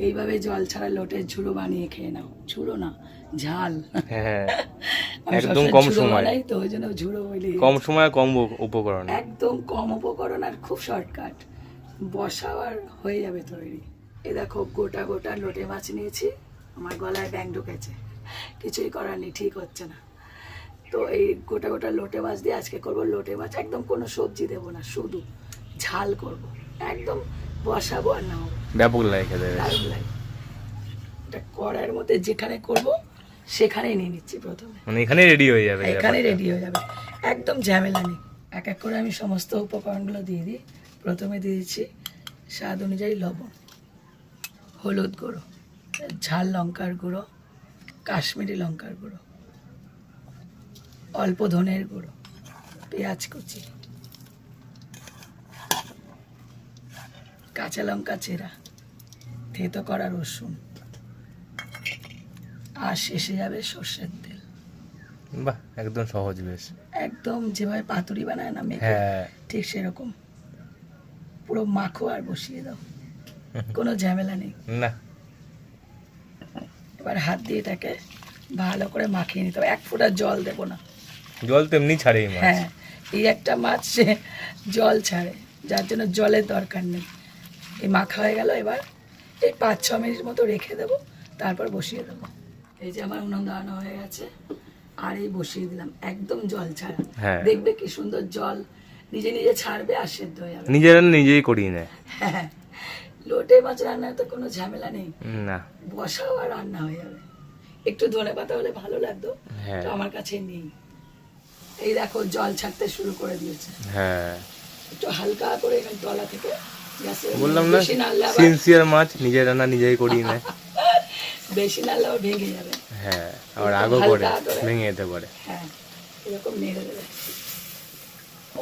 এইভাবে জল ছাড়া লোটের ঝুড়ো বানিয়ে খেয়ে নাও। ঝুড়ো না, ঝাল। হ্যাঁ আমি একদম সবসময় কম ঝুড়ো সময়, বানাই তো, ওই জন্য ঝুড়ো বলি। কম সময় কম উপকরণ। একদম কম উপকরণ আর খুব শর্টকাট, বসাও আর হয়ে যাবে তৈরি। এ দেখো গোটা গোটা লোটে মাছ নিয়েছি, আমার গলায় ব্যাং ঢুকেছে, কিছুই করার নেই, ঠিক হচ্ছে না। তো এই গোটা গোটা লোটে মাছ দিয়ে আজকে করব লোটে মাছ, একদম কোনো সবজি দেবো না, শুধু ঝাল করব, একদম বসাবো আর নাও, ব্যাপক লাগে খেতে বেশ। দারুণ লাগে। এটা কড়াইয়ের মধ্যে যেখানে করব সেখানেই নিয়ে নিচ্ছি প্রথমে, মানে এখানে রেডি হয়ে যাবে এখানে ব্যাপারটা। রেডি হয়ে যাবে, একদম ঝামেলা নেই। এক এক করে আমি সমস্ত উপকরণগুলো দিয়ে দিই। প্রথমে দিয়ে দিচ্ছি স্বাদ অনুযায়ী লবণ, হলুদ গুঁড়ো, ঝাল লঙ্কার গুঁড়ো, কাশ্মীরি লঙ্কার গুঁড়ো, অল্প ধনের গুঁড়ো, পেঁয়াজ কুচি, কাঁচা লঙ্কা চেরা, থেতো করা রসুন, আর শেষে যাবে সর্ষের তেল। বাহ একদম সহজ বেশ। একদম যেভাবে পাতুরি বানায় না মেখে, হ্যাঁ ঠিক সেরকম পুরো মাখো আর বসিয়ে দাও, কোনো ঝামেলা নেই। না এবার হাত দিয়ে এটাকে ভালো করে মাখিয়ে নিতে হবে, এক ফোঁটা জল দেবো না। জল তো এমনি ছাড়ে এই মাছ। হ্যাঁ, এই একটা মাছ সে জল ছাড়ে, যার জন্য জলের দরকার নেই। এই মাখা হয়ে গেল, এবার এই 5-6 মিনিট মতো রেখে দেবো, তারপর বসিয়ে দেবো। এই যে আমার উনুন ধরানো হয়ে গেছে, আর এই বসিয়ে দিলাম একদম জল ছাড়া। হ্যাঁ। দেখবে কি সুন্দর জল নিজে নিজে ছাড়বে আর সেদ্ধ হয়ে যাবে। নিজেরা নিজেই করিয়ে নেয়। হ্যাঁ, লোটে মাছ রান্নায় তো কোনো ঝামেলা নেই, না বসাও আর রান্না হয়ে যাবে। একটু ধনে পাতা হলে ভালো লাগতো, হ্যাঁ তো আমার কাছে নেই। এই দেখো জল ছাড়তে শুরু করে দিয়েছে, হ্যাঁ একটু হালকা করে এখানে তলা থেকে গ্যাসে, বললাম না, বেশি নাড়লে আবার, সিনসিয়ার মাছ নিজের রান্না নিজেই করিয়ে নেয়। বেশি নাড়লে আবার ভেঙে যাবে। হ্যাঁ আবার এরকম আগও করে হালকা করে, ভেঙে যেতে পারে। হ্যাঁ এরকম নেড়ে দেবে,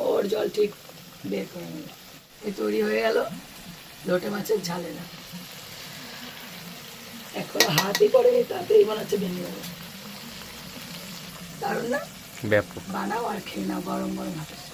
ওর জল ঠিক বের করে নেবে। এই তৈরি হয়ে গেল লোটে মাছের ঝালেরা। এখন হাতই পড়ে তাতেই মনে হচ্ছে ভেঙে যাবে। দারুণ না? ব্যাপক। বানাও আর খেয়ে নাও গরম গরম ভাতের সাথে।